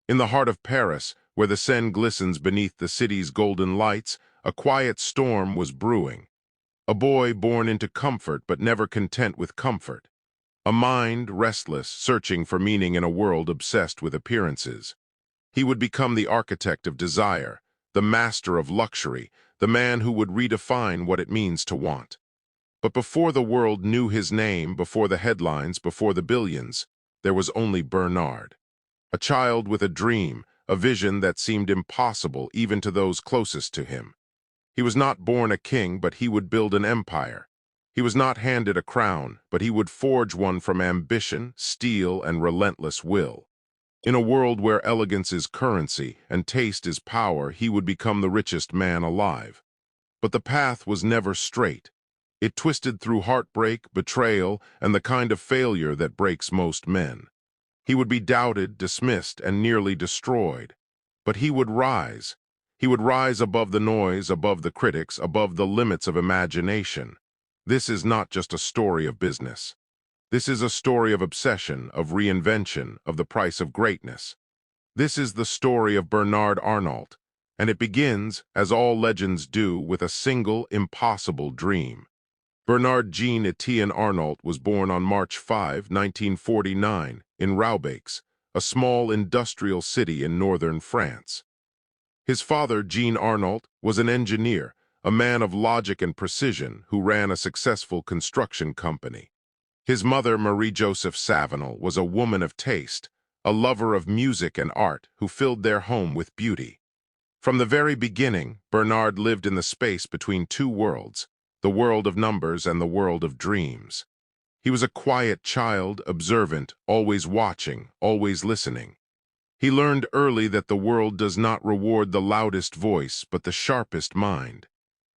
In the heart of Paris, where the Seine glistens beneath the city's golden lights, a quiet storm was brewing. A boy born into comfort but never content with comfort. A mind restless, searching for meaning in a world obsessed with appearances. He would become the architect of desire, the master of luxury, the man who would redefine what it means to want. But before the world knew his name, before the headlines, before the billions, there was only Bernard. A child with a dream, a vision that seemed impossible even to those closest to him. He was not born a king, but he would build an empire. He was not handed a crown, but he would forge one from ambition, steel, and relentless will. In a world where elegance is currency and taste is power, he would become the richest man alive. But the path was never straight. It twisted through heartbreak, betrayal, and the kind of failure that breaks most men. He would be doubted, dismissed, and nearly destroyed. But he would rise. He would rise above the noise, above the critics, above the limits of imagination. This is not just a story of business. This is a story of obsession, of reinvention, of the price of greatness. This is the story of Bernard Arnault, and it begins, as all legends do, with a single, impossible dream. Bernard Jean-Etienne Arnault was born on March 5, 1949, in Roubaix, a small industrial city in northern France. His father, Jean Arnault, was an engineer, a man of logic and precision who ran a successful construction company. His mother, Marie-Joseph Savinel, was a woman of taste, a lover of music and art who filled their home with beauty. From the very beginning, Bernard lived in the space between two worlds, the world of numbers and the world of dreams. He was a quiet child, observant, always watching, always listening. He learned early that the world does not reward the loudest voice, but the sharpest mind.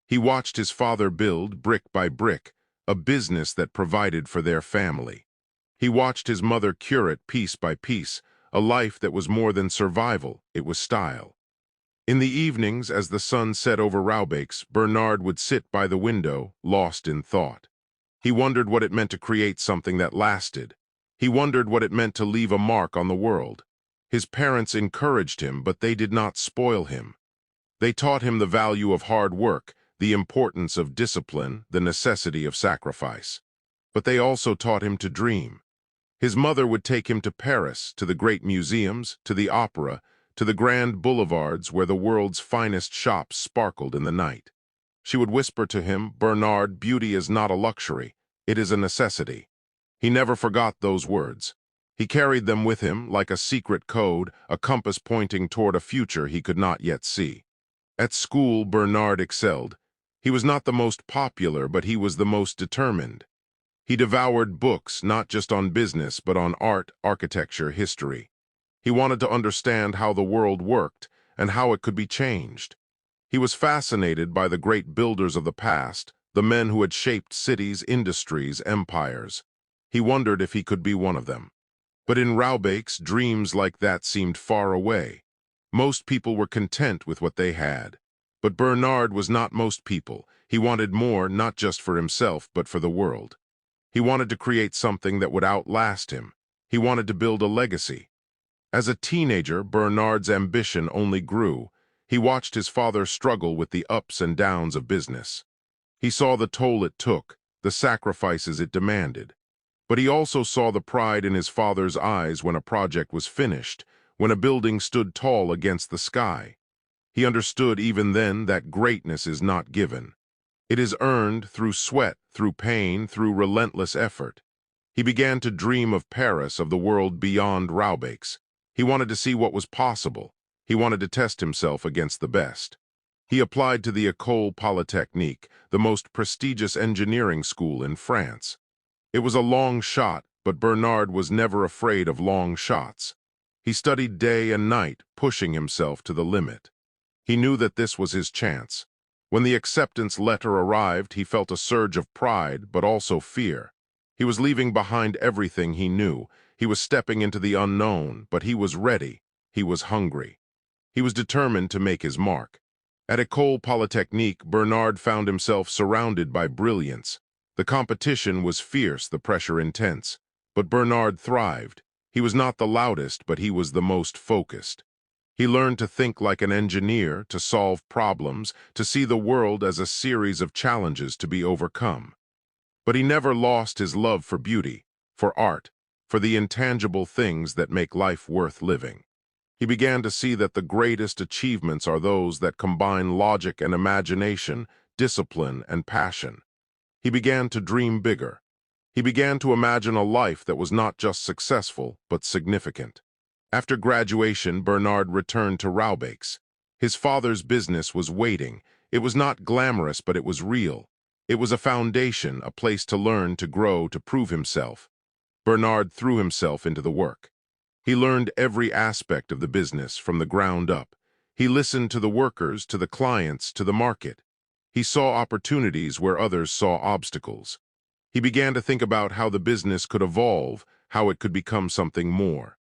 He watched his father build, brick by brick, a business that provided for their family. He watched his mother curate piece by piece, a life that was more than survival, it was style. In the evenings, as the sun set over Roubaix, Bernard would sit by the window, lost in thought. He wondered what it meant to create something that lasted. He wondered what it meant to leave a mark on the world. His parents encouraged him, but they did not spoil him. They taught him the value of hard work, the importance of discipline, the necessity of sacrifice. But they also taught him to dream. His mother would take him to Paris, to the great museums, to the opera, to the grand boulevards where the world's finest shops sparkled in the night. She would whisper to him, "Bernard, beauty is not a luxury, it is a necessity." He never forgot those words. He carried them with him like a secret code, a compass pointing toward a future he could not yet see. At school, Bernard excelled. He was not the most popular, but he was the most determined. He devoured books, not just on business, but on art, architecture, history. He wanted to understand how the world worked and how it could be changed. He was fascinated by the great builders of the past, the men who had shaped cities, industries, empires. He wondered if he could be one of them. But in Roubaix, dreams like that seemed far away. Most people were content with what they had. But Bernard was not most people. He wanted more, not just for himself, but for the world. He wanted to create something that would outlast him. He wanted to build a legacy. As a teenager, Bernard's ambition only grew. He watched his father struggle with the ups and downs of business. He saw the toll it took, the sacrifices it demanded. But he also saw the pride in his father's eyes when a project was finished, when a building stood tall against the sky. He understood even then that greatness is not given. It is earned through sweat, through pain, through relentless effort. He began to dream of Paris, of the world beyond Roubaix. He wanted to see what was possible. He wanted to test himself against the best. He applied to the École Polytechnique, the most prestigious engineering school in France. It was a long shot, but Bernard was never afraid of long shots. He studied day and night, pushing himself to the limit. He knew that this was his chance. When the acceptance letter arrived, he felt a surge of pride, but also fear. He was leaving behind everything he knew. He was stepping into the unknown, but he was ready. He was hungry. He was determined to make his mark. At École Polytechnique, Bernard found himself surrounded by brilliance. The competition was fierce, the pressure intense. But Bernard thrived. He was not the loudest, but he was the most focused. He learned to think like an engineer, to solve problems, to see the world as a series of challenges to be overcome. But he never lost his love for beauty, for art, for the intangible things that make life worth living. He began to see that the greatest achievements are those that combine logic and imagination, discipline and passion. He began to dream bigger. He began to imagine a life that was not just successful, but significant. After graduation, Bernard returned to Roubaix. His father's business was waiting. It was not glamorous, but it was real. It was a foundation, a place to learn, to grow, to prove himself. Bernard threw himself into the work. He learned every aspect of the business from the ground up. He listened to the workers, to the clients, to the market. He saw opportunities where others saw obstacles. He began to think about how the business could evolve, how it could become something more.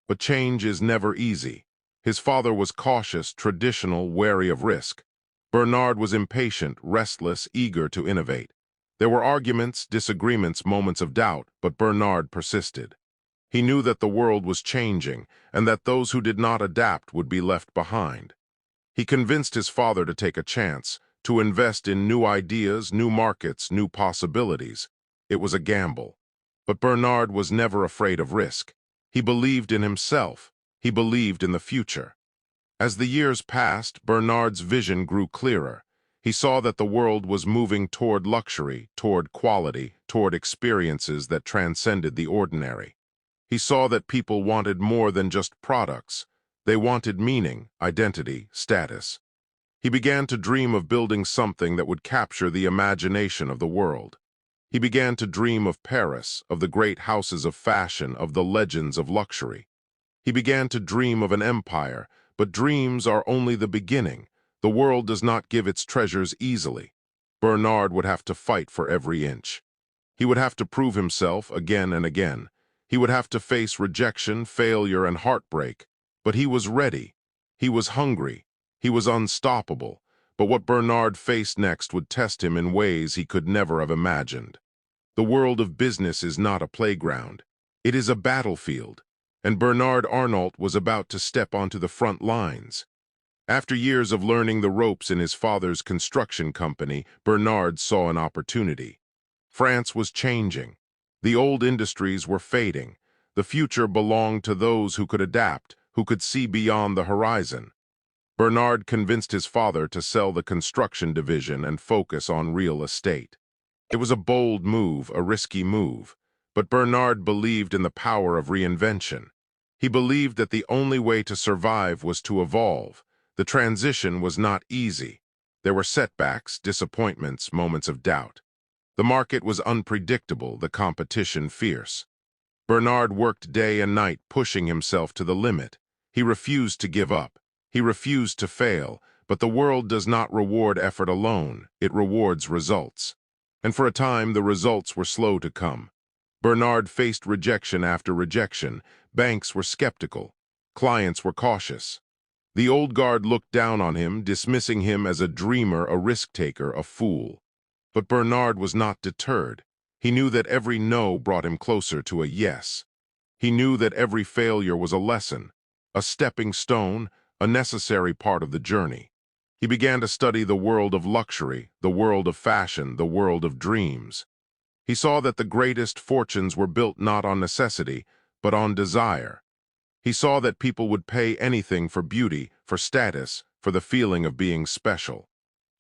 But change is never easy. His father was cautious, traditional, wary of risk. Bernard was impatient, restless, eager to innovate. There were arguments, disagreements, moments of doubt, but Bernard persisted. He knew that the world was changing, and that those who did not adapt would be left behind. He convinced his father to take a chance, to invest in new ideas, new markets, new possibilities. It was a gamble. But Bernard was never afraid of risk. He believed in himself. He believed in the future. As the years passed, Bernard's vision grew clearer. He saw that the world was moving toward luxury, toward quality, toward experiences that transcended the ordinary. He saw that people wanted more than just products. They wanted meaning, identity, status. He began to dream of building something that would capture the imagination of the world. He began to dream of Paris, of the great houses of fashion, of the legends of luxury. He began to dream of an empire, but dreams are only the beginning. The world does not give its treasures easily. Bernard would have to fight for every inch. He would have to prove himself again and again. He would have to face rejection, failure, and heartbreak. But he was ready. He was hungry. He was unstoppable. But what Bernard faced next would test him in ways he could never have imagined. The world of business is not a playground. It is a battlefield. And Bernard Arnault was about to step onto the front lines. After years of learning the ropes in his father's construction company, Bernard saw an opportunity. France was changing. The old industries were fading. The future belonged to those who could adapt, who could see beyond the horizon. Bernard convinced his father to sell the construction division and focus on real estate. It was a bold move, a risky move, but Bernard believed in the power of reinvention. He believed that the only way to survive was to evolve. The transition was not easy. There were setbacks, disappointments, moments of doubt. The market was unpredictable, the competition fierce. Bernard worked day and night, pushing himself to the limit. He refused to give up. He refused to fail, but the world does not reward effort alone. It rewards results. And for a time, the results were slow to come. Bernard faced rejection after rejection. Banks were skeptical. Clients were cautious. The old guard looked down on him, dismissing him as a dreamer, a risk-taker, a fool. But Bernard was not deterred. He knew that every no brought him closer to a yes. He knew that every failure was a lesson, a stepping stone, a necessary part of the journey. He began to study the world of luxury, the world of fashion, the world of dreams. He saw that the greatest fortunes were built not on necessity, but on desire. He saw that people would pay anything for beauty, for status, for the feeling of being special.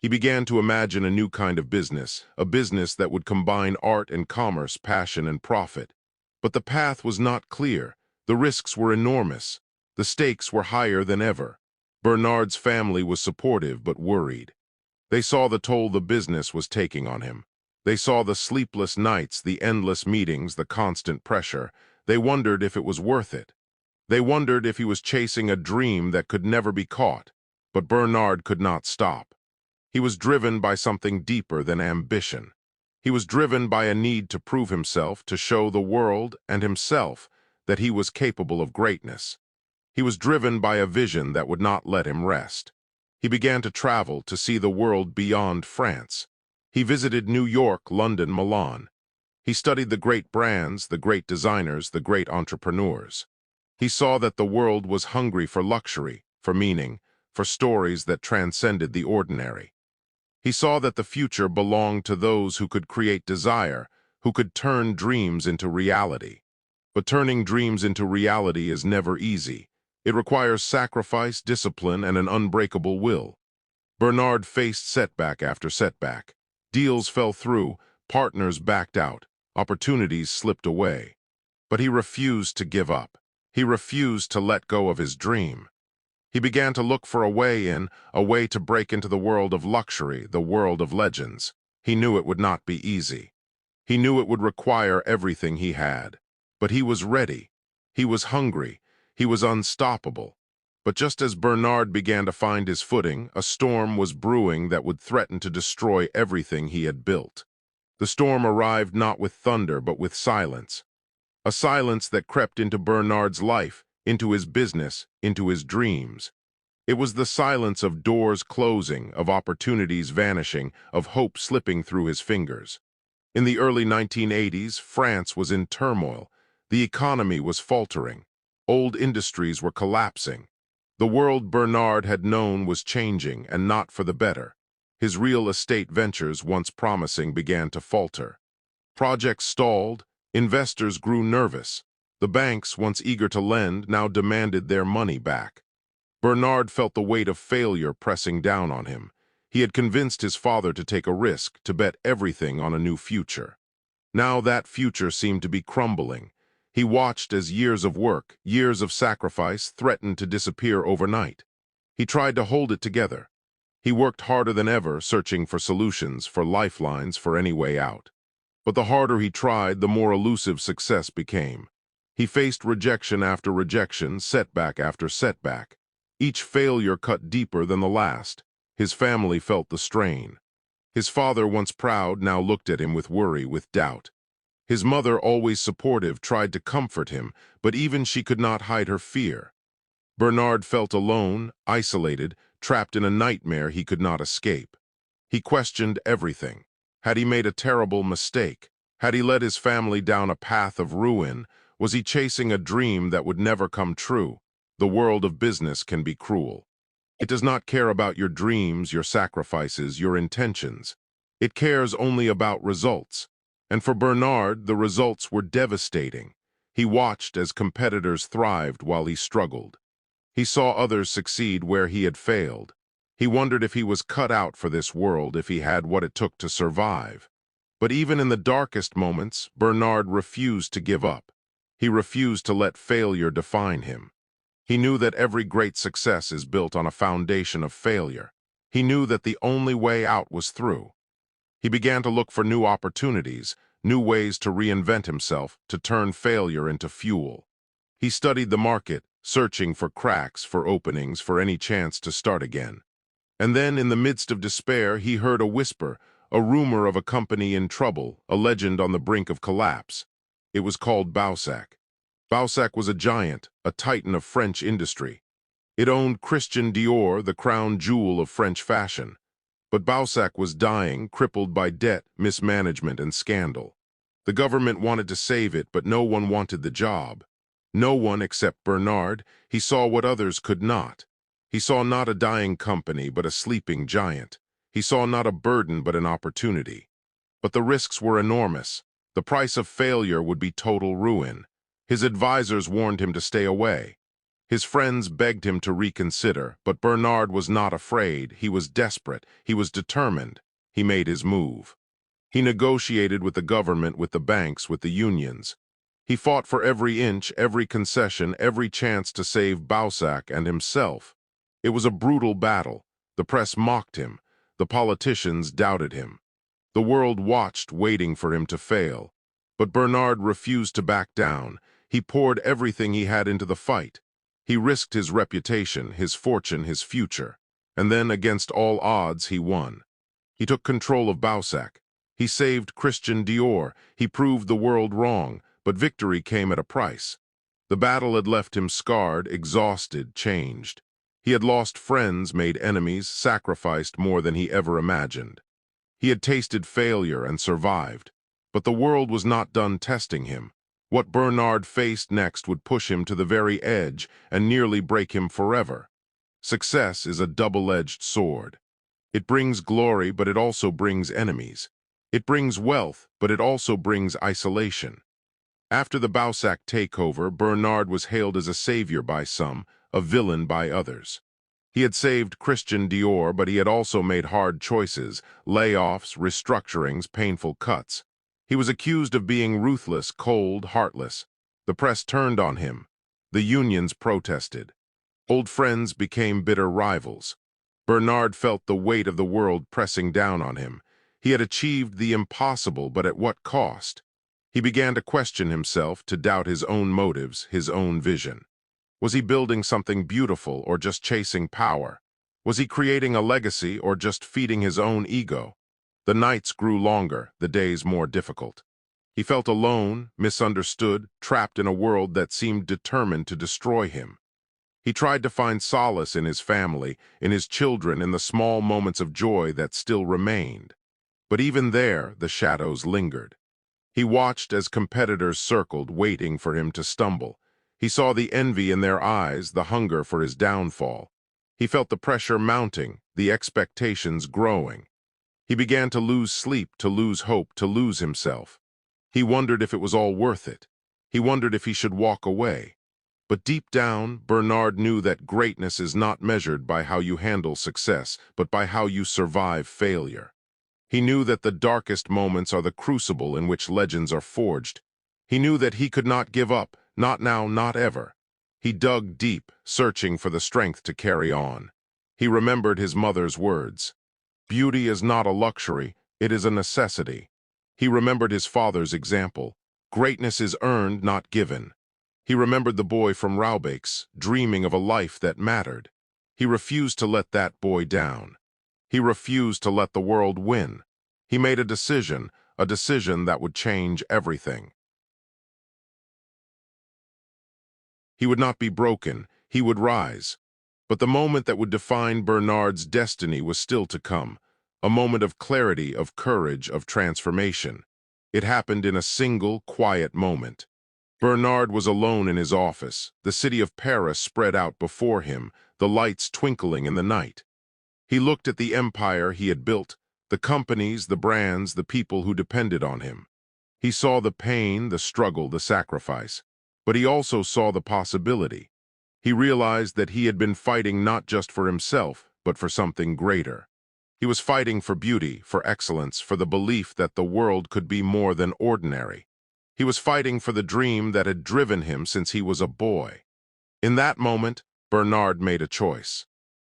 He began to imagine a new kind of business, a business that would combine art and commerce, passion and profit. But the path was not clear. The risks were enormous. The stakes were higher than ever. Bernard's family was supportive but worried. They saw the toll the business was taking on him. They saw the sleepless nights, the endless meetings, the constant pressure. They wondered if it was worth it. They wondered if he was chasing a dream that could never be caught. But Bernard could not stop. He was driven by something deeper than ambition. He was driven by a need to prove himself, to show the world and himself that he was capable of greatness. He was driven by a vision that would not let him rest. He began to travel, to see the world beyond France. He visited New York, London, Milan. He studied the great brands, the great designers, the great entrepreneurs. He saw that the world was hungry for luxury, for meaning, for stories that transcended the ordinary. He saw that the future belonged to those who could create desire, who could turn dreams into reality. But turning dreams into reality is never easy. It requires sacrifice, discipline, and an unbreakable will. Bernard faced setback after setback. Deals fell through, partners backed out, opportunities slipped away. But he refused to give up. He refused to let go of his dream. He began to look for a way in, a way to break into the world of luxury, the world of legends. He knew it would not be easy. He knew it would require everything he had. But he was ready. He was hungry. He was unstoppable. But just as Bernard began to find his footing, a storm was brewing that would threaten to destroy everything he had built. The storm arrived not with thunder, but with silence. A silence that crept into Bernard's life, into his business, into his dreams. It was the silence of doors closing, of opportunities vanishing, of hope slipping through his fingers. In the early 1980s, France was in turmoil. The economy was faltering. Old industries were collapsing. The world Bernard had known was changing, and not for the better. His real estate ventures, once promising, began to falter. Projects stalled. Investors grew nervous. The banks, once eager to lend, now demanded their money back. Bernard felt the weight of failure pressing down on him. He had convinced his father to take a risk, to bet everything on a new future. Now that future seemed to be crumbling. He watched as years of work, years of sacrifice, threatened to disappear overnight. He tried to hold it together. He worked harder than ever, searching for solutions, for lifelines, for any way out. But the harder he tried, the more elusive success became. He faced rejection after rejection, setback after setback. Each failure cut deeper than the last. His family felt the strain. His father, once proud, now looked at him with worry, with doubt. His mother, always supportive, tried to comfort him, but even she could not hide her fear. Bernard felt alone, isolated, trapped in a nightmare he could not escape. He questioned everything. Had he made a terrible mistake? Had he led his family down a path of ruin? Was he chasing a dream that would never come true? The world of business can be cruel. It does not care about your dreams, your sacrifices, your intentions. It cares only about results. And for Bernard, the results were devastating. He watched as competitors thrived while he struggled. He saw others succeed where he had failed. He wondered if he was cut out for this world, if he had what it took to survive. But even in the darkest moments, Bernard refused to give up. He refused to let failure define him. He knew that every great success is built on a foundation of failure. He knew that the only way out was through. He began to look for new opportunities, new ways to reinvent himself, to turn failure into fuel. He studied the market, searching for cracks, for openings, for any chance to start again. And then, in the midst of despair, he heard a whisper, a rumor of a company in trouble, a legend on the brink of collapse. It was called Boussac. Boussac was a giant, a titan of French industry. It owned Christian Dior, the crown jewel of French fashion. But Boussac was dying, crippled by debt, mismanagement, and scandal. The government wanted to save it, but no one wanted the job. No one except Bernard. He saw what others could not. He saw not a dying company, but a sleeping giant. He saw not a burden, but an opportunity. But the risks were enormous. The price of failure would be total ruin. His advisors warned him to stay away. His friends begged him to reconsider, but Bernard was not afraid. He was desperate. He was determined. He made his move. He negotiated with the government, with the banks, with the unions. He fought for every inch, every concession, every chance to save Boussac and himself. It was a brutal battle. The press mocked him. The politicians doubted him. The world watched, waiting for him to fail. But Bernard refused to back down. He poured everything he had into the fight. He risked his reputation, his fortune, his future. And then, against all odds, he won. He took control of Boussac. He saved Christian Dior. He proved the world wrong, but victory came at a price. The battle had left him scarred, exhausted, changed. He had lost friends, made enemies, sacrificed more than he ever imagined. He had tasted failure and survived. But the world was not done testing him. What Bernard faced next would push him to the very edge and nearly break him forever. Success is a double-edged sword. It brings glory, but it also brings enemies. It brings wealth, but it also brings isolation. After the Boussac takeover, Bernard was hailed as a savior by some, a villain by others. He had saved Christian Dior, but he had also made hard choices, layoffs, restructurings, painful cuts. He was accused of being ruthless, cold, heartless. The press turned on him. The unions protested. Old friends became bitter rivals. Bernard felt the weight of the world pressing down on him. He had achieved the impossible, but at what cost? He began to question himself, to doubt his own motives, his own vision. Was he building something beautiful or just chasing power? Was he creating a legacy or just feeding his own ego? The nights grew longer, the days more difficult. He felt alone, misunderstood, trapped in a world that seemed determined to destroy him. He tried to find solace in his family, in his children, in the small moments of joy that still remained. But even there, the shadows lingered. He watched as competitors circled, waiting for him to stumble. He saw the envy in their eyes, the hunger for his downfall. He felt the pressure mounting, the expectations growing. He began to lose sleep, to lose hope, to lose himself. He wondered if it was all worth it. He wondered if he should walk away. But deep down, Bernard knew that greatness is not measured by how you handle success, but by how you survive failure. He knew that the darkest moments are the crucible in which legends are forged. He knew that he could not give up, not now, not ever. He dug deep, searching for the strength to carry on. He remembered his mother's words. Beauty is not a luxury, it is a necessity. He remembered his father's example. Greatness is earned, not given. He remembered the boy from Roubaix, dreaming of a life that mattered. He refused to let that boy down. He refused to let the world win. He made a decision that would change everything. He would not be broken, he would rise. But the moment that would define Bernard's destiny was still to come, a moment of clarity, of courage, of transformation. It happened in a single, quiet moment. Bernard was alone in his office, the city of Paris spread out before him, the lights twinkling in the night. He looked at the empire he had built, the companies, the brands, the people who depended on him. He saw the pain, the struggle, the sacrifice, but he also saw the possibility. He realized that he had been fighting not just for himself, but for something greater. He was fighting for beauty, for excellence, for the belief that the world could be more than ordinary. He was fighting for the dream that had driven him since he was a boy. In that moment, Bernard made a choice.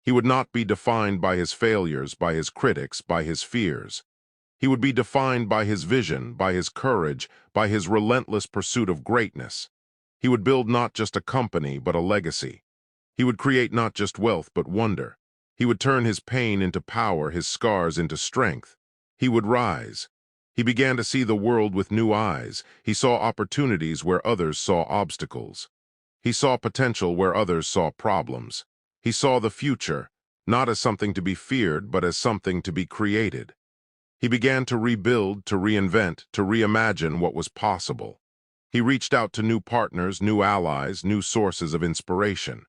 He would not be defined by his failures, by his critics, by his fears. He would be defined by his vision, by his courage, by his relentless pursuit of greatness. He would build not just a company, but a legacy. He would create not just wealth, but wonder. He would turn his pain into power, his scars into strength. He would rise. He began to see the world with new eyes. He saw opportunities where others saw obstacles. He saw potential where others saw problems. He saw the future, not as something to be feared, but as something to be created. He began to rebuild, to reinvent, to reimagine what was possible. He reached out to new partners, new allies, new sources of inspiration.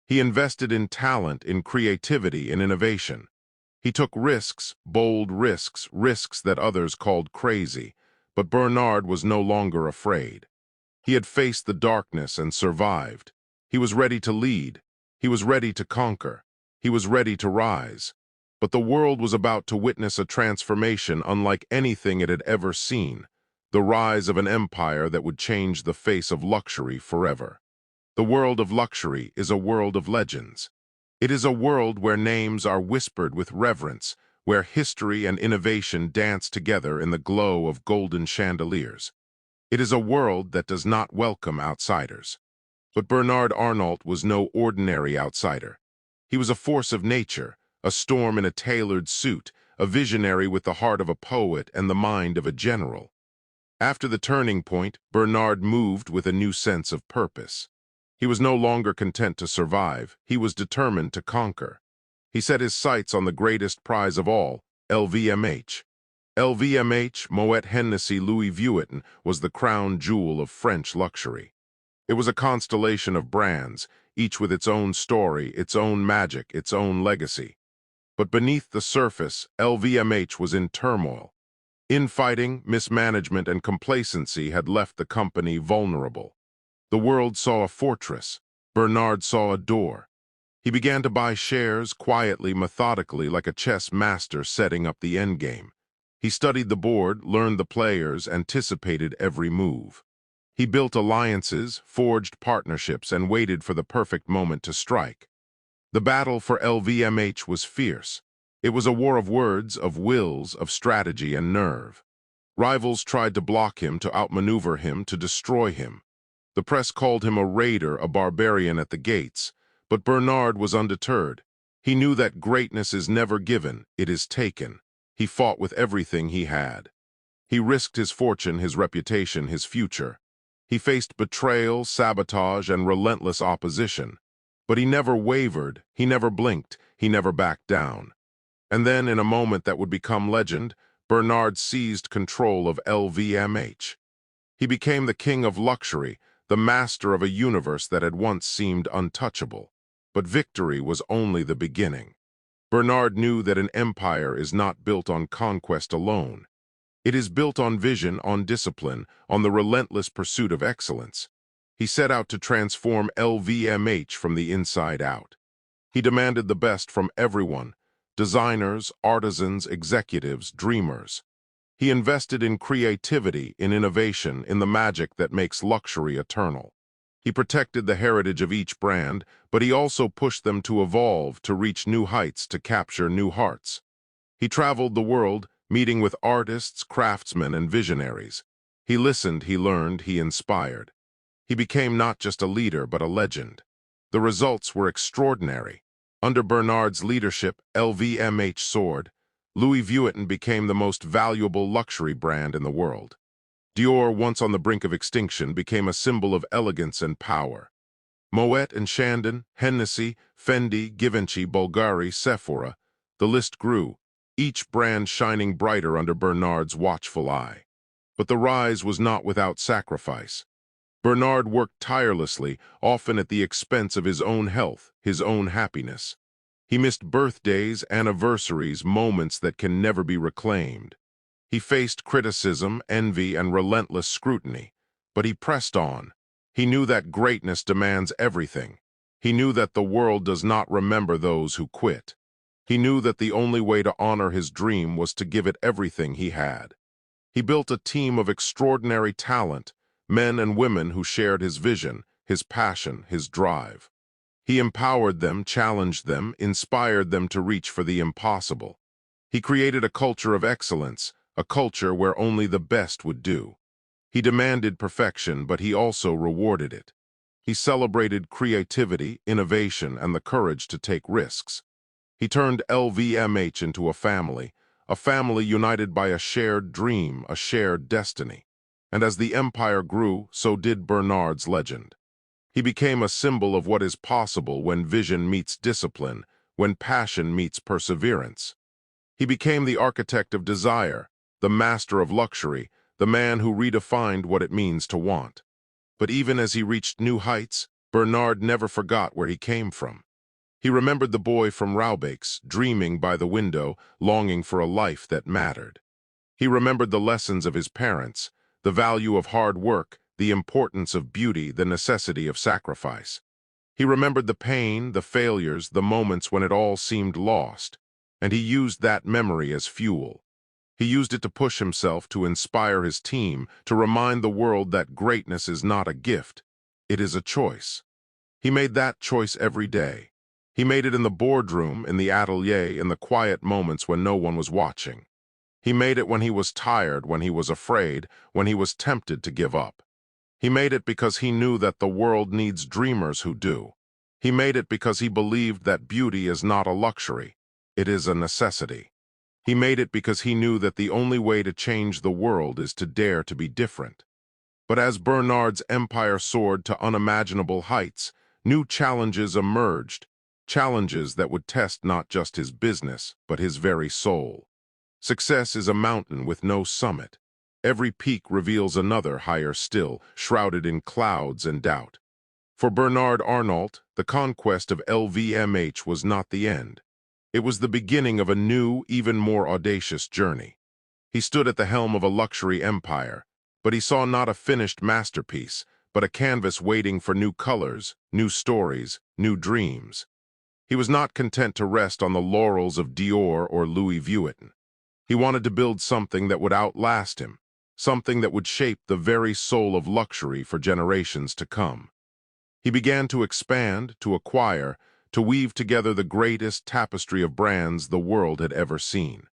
He invested in talent, in creativity, in innovation. He took risks, bold risks, risks that others called crazy. But Bernard was no longer afraid. He had faced the darkness and survived. He was ready to lead. He was ready to conquer. He was ready to rise. But the world was about to witness a transformation unlike anything it had ever seen, the rise of an empire that would change the face of luxury forever. The world of luxury is a world of legends. It is a world where names are whispered with reverence, where history and innovation dance together in the glow of golden chandeliers. It is a world that does not welcome outsiders. But Bernard Arnault was no ordinary outsider. He was a force of nature, a storm in a tailored suit, a visionary with the heart of a poet and the mind of a general. After the turning point, Bernard moved with a new sense of purpose. He was no longer content to survive, he was determined to conquer. He set his sights on the greatest prize of all, LVMH. LVMH, Moet Hennessy, Louis Vuitton was the crown jewel of French luxury. It was a constellation of brands, each with its own story, its own magic, its own legacy. But beneath the surface, LVMH was in turmoil. Infighting, mismanagement, and complacency had left the company vulnerable. The world saw a fortress. Bernard saw a door. He began to buy shares quietly, methodically, like a chess master setting up the endgame. He studied the board, learned the players, anticipated every move. He built alliances, forged partnerships, and waited for the perfect moment to strike. The battle for LVMH was fierce. It was a war of words, of wills, of strategy and nerve. Rivals tried to block him, to outmaneuver him, to destroy him. The press called him a raider, a barbarian at the gates. But Bernard was undeterred. He knew that greatness is never given, it is taken. He fought with everything he had. He risked his fortune, his reputation, his future. He faced betrayal, sabotage, and relentless opposition. But he never wavered, he never blinked, he never backed down. And then, in a moment that would become legend, Bernard seized control of LVMH. He became the king of luxury, the master of a universe that had once seemed untouchable. But victory was only the beginning. Bernard knew that an empire is not built on conquest alone. It is built on vision, on discipline, on the relentless pursuit of excellence. He set out to transform LVMH from the inside out. He demanded the best from everyone: designers, artisans, executives, dreamers. He invested in creativity, in innovation, in the magic that makes luxury eternal. He protected the heritage of each brand, but he also pushed them to evolve, to reach new heights, to capture new hearts. He traveled the world, meeting with artists, craftsmen, and visionaries. He listened, he learned, he inspired. He became not just a leader, but a legend. The results were extraordinary. Under Bernard's leadership, LVMH soared. Louis Vuitton became the most valuable luxury brand in the world. Dior, once on the brink of extinction, became a symbol of elegance and power. Moet and Chandon, Hennessy, Fendi, Givenchy, Bulgari, Sephora, the list grew, each brand shining brighter under Bernard's watchful eye. But the rise was not without sacrifice. Bernard worked tirelessly, often at the expense of his own health, his own happiness. He missed birthdays, anniversaries, moments that can never be reclaimed. He faced criticism, envy, and relentless scrutiny, but he pressed on. He knew that greatness demands everything. He knew that the world does not remember those who quit. He knew that the only way to honor his dream was to give it everything he had. He built a team of extraordinary talent, men and women who shared his vision, his passion, his drive. He empowered them, challenged them, inspired them to reach for the impossible. He created a culture of excellence, a culture where only the best would do. He demanded perfection, but he also rewarded it. He celebrated creativity, innovation, and the courage to take risks. He turned LVMH into a family united by a shared dream, a shared destiny. And as the empire grew, so did Bernard's legend. He became a symbol of what is possible when vision meets discipline, when passion meets perseverance. He became the architect of desire, the master of luxury, the man who redefined what it means to want. But even as he reached new heights, Bernard never forgot where he came from. He remembered the boy from Roubaix, dreaming by the window, longing for a life that mattered. He remembered the lessons of his parents, the value of hard work, the importance of beauty, the necessity of sacrifice. He remembered the pain, the failures, the moments when it all seemed lost, and he used that memory as fuel. He used it to push himself, to inspire his team, to remind the world that greatness is not a gift, it is a choice. He made that choice every day. He made it in the boardroom, in the atelier, in the quiet moments when no one was watching. He made it when he was tired, when he was afraid, when he was tempted to give up. He made it because he knew that the world needs dreamers who do. He made it because he believed that beauty is not a luxury, it is a necessity. He made it because he knew that the only way to change the world is to dare to be different. But as Bernard's empire soared to unimaginable heights, new challenges emerged, challenges that would test not just his business, but his very soul. Success is a mountain with no summit. Every peak reveals another higher still, shrouded in clouds and doubt. For Bernard Arnault, the conquest of LVMH was not the end. It was the beginning of a new, even more audacious journey. He stood at the helm of a luxury empire, but he saw not a finished masterpiece, but a canvas waiting for new colors, new stories, new dreams. He was not content to rest on the laurels of Dior or Louis Vuitton. He wanted to build something that would outlast him, something that would shape the very soul of luxury for generations to come. He began to expand, to acquire, to weave together the greatest tapestry of brands the world had ever seen.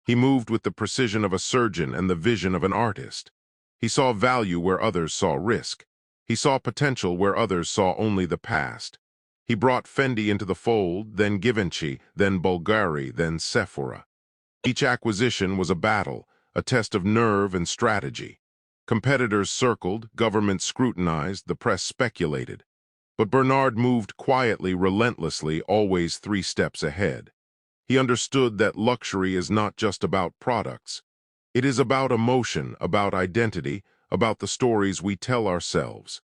He moved with the precision of a surgeon and the vision of an artist. He saw value where others saw risk. He saw potential where others saw only the past. He brought Fendi into the fold, then Givenchy, then Bulgari, then Sephora. Each acquisition was a battle, a test of nerve and strategy. Competitors circled, governments scrutinized, the press speculated. But Bernard moved quietly, relentlessly, always 3 steps ahead. He understood that luxury is not just about products. It is about emotion, about identity, about the stories we tell ourselves.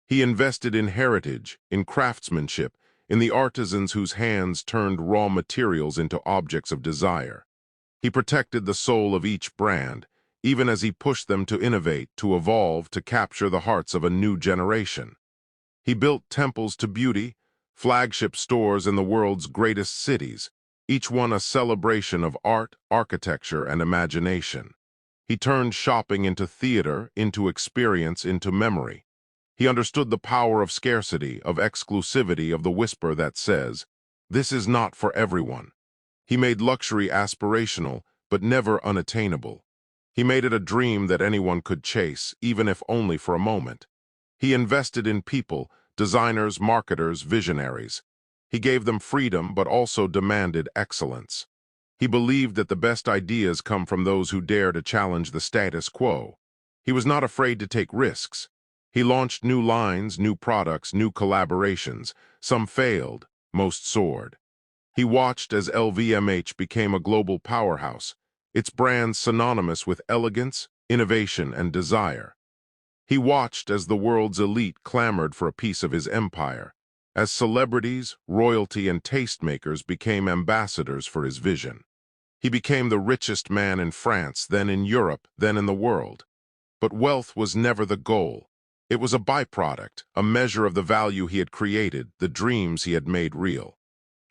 He invested in heritage, in craftsmanship, in the artisans whose hands turned raw materials into objects of desire. He protected the soul of each brand, even as he pushed them to innovate, to evolve, to capture the hearts of a new generation. He built temples to beauty, flagship stores in the world's greatest cities, each one a celebration of art, architecture, and imagination. He turned shopping into theater, into experience, into memory. He understood the power of scarcity, of exclusivity, of the whisper that says, "This is not for everyone." He made luxury aspirational, but never unattainable. He made it a dream that anyone could chase, even if only for a moment. He invested in people, designers, marketers, visionaries. He gave them freedom, but also demanded excellence. He believed that the best ideas come from those who dare to challenge the status quo. He was not afraid to take risks. He launched new lines, new products, new collaborations. Some failed, most soared. He watched as LVMH became a global powerhouse, its brand synonymous with elegance, innovation, and desire. He watched as the world's elite clamored for a piece of his empire, as celebrities, royalty, and tastemakers became ambassadors for his vision. He became the richest man in France, then in Europe, then in the world. But wealth was never the goal. It was a byproduct, a measure of the value he had created, the dreams he had made real.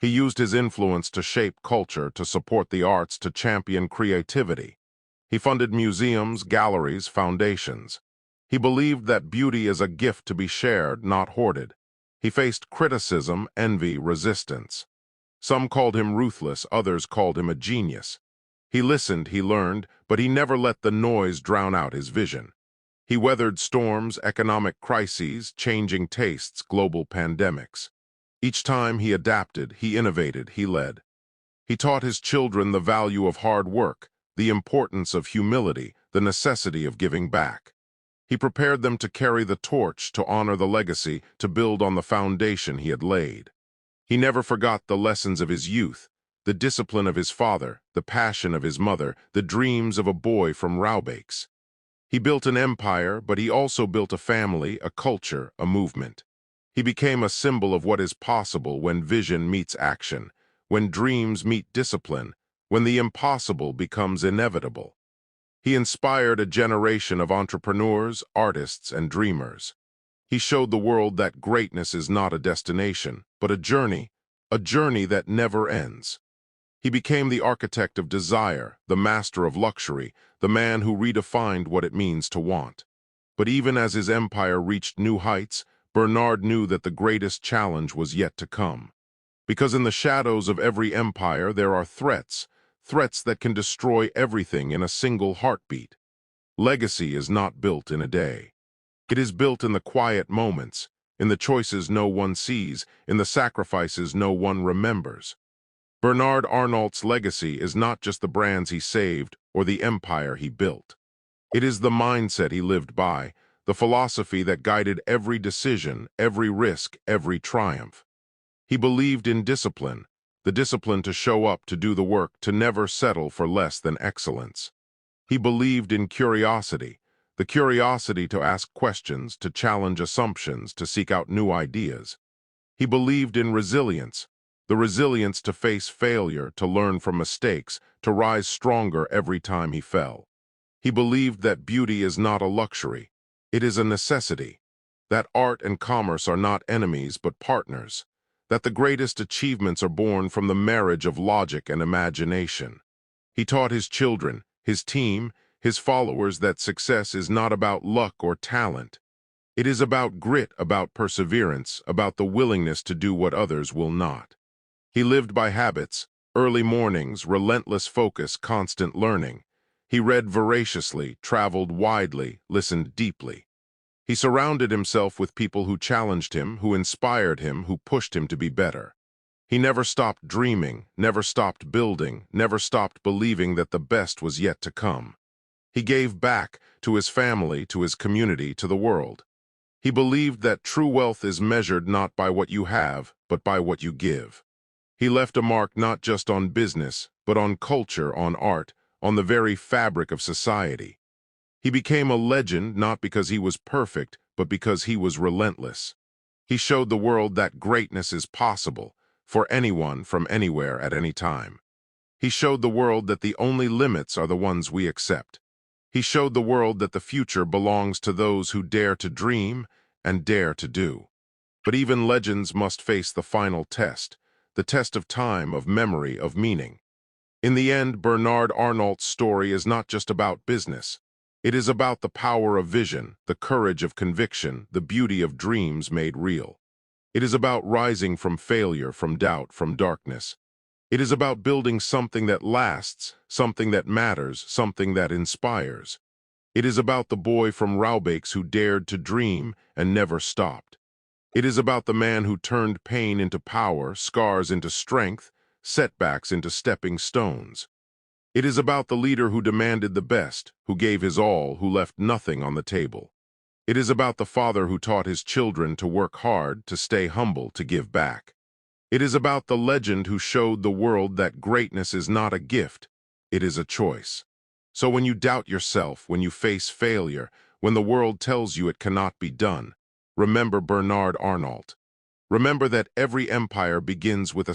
He used his influence to shape culture, to support the arts, to champion creativity. He funded museums, galleries, foundations. He believed that beauty is a gift to be shared, not hoarded. He faced criticism, envy, resistance. Some called him ruthless, others called him a genius. He listened, he learned, but he never let the noise drown out his vision. He weathered storms, economic crises, changing tastes, global pandemics. Each time he adapted, he innovated, he led. He taught his children the value of hard work, the importance of humility, the necessity of giving back. He prepared them to carry the torch, to honor the legacy, to build on the foundation he had laid. He never forgot the lessons of his youth, the discipline of his father, the passion of his mother, the dreams of a boy from Roubaix. He built an empire, but he also built a family, a culture, a movement. He became a symbol of what is possible when vision meets action, when dreams meet discipline, when the impossible becomes inevitable. He inspired a generation of entrepreneurs, artists, and dreamers. He showed the world that greatness is not a destination, but a journey that never ends. He became the architect of desire, the master of luxury, the man who redefined what it means to want. But even as his empire reached new heights, Bernard knew that the greatest challenge was yet to come. Because in the shadows of every empire there are threats, threats that can destroy everything in a single heartbeat. Legacy is not built in a day. It is built in the quiet moments, in the choices no one sees, in the sacrifices no one remembers. Bernard Arnault's legacy is not just the brands he saved or the empire he built. It is the mindset he lived by, the philosophy that guided every decision, every risk, every triumph. He believed in discipline, the discipline to show up, to do the work, to never settle for less than excellence. He believed in curiosity, the curiosity to ask questions, to challenge assumptions, to seek out new ideas. He believed in resilience, the resilience to face failure, to learn from mistakes, to rise stronger every time he fell. He believed that beauty is not a luxury, it is a necessity, that art and commerce are not enemies but partners, that the greatest achievements are born from the marriage of logic and imagination. He taught his children, his team, his followers that success is not about luck or talent. It is about grit, about perseverance, about the willingness to do what others will not. He lived by habits, early mornings, relentless focus, constant learning. He read voraciously, traveled widely, listened deeply. He surrounded himself with people who challenged him, who inspired him, who pushed him to be better. He never stopped dreaming, never stopped building, never stopped believing that the best was yet to come. He gave back to his family, to his community, to the world. He believed that true wealth is measured not by what you have, but by what you give. He left a mark not just on business, but on culture, on art, on the very fabric of society. He became a legend not because he was perfect, but because he was relentless. He showed the world that greatness is possible, for anyone from anywhere at any time. He showed the world that the only limits are the ones we accept. He showed the world that the future belongs to those who dare to dream and dare to do. But even legends must face the final test, the test of time, of memory, of meaning. In the end, Bernard Arnault's story is not just about business. It is about the power of vision, the courage of conviction, the beauty of dreams made real. It is about rising from failure, from doubt, from darkness. It is about building something that lasts, something that matters, something that inspires. It is about the boy from Roubaix who dared to dream and never stopped. It is about the man who turned pain into power, scars into strength, setbacks into stepping stones. It is about the leader who demanded the best, who gave his all, who left nothing on the table. It is about the father who taught his children to work hard, to stay humble, to give back. It is about the legend who showed the world that greatness is not a gift, it is a choice. So when you doubt yourself, when you face failure, when the world tells you it cannot be done, remember Bernard Arnault. Remember that every empire begins with a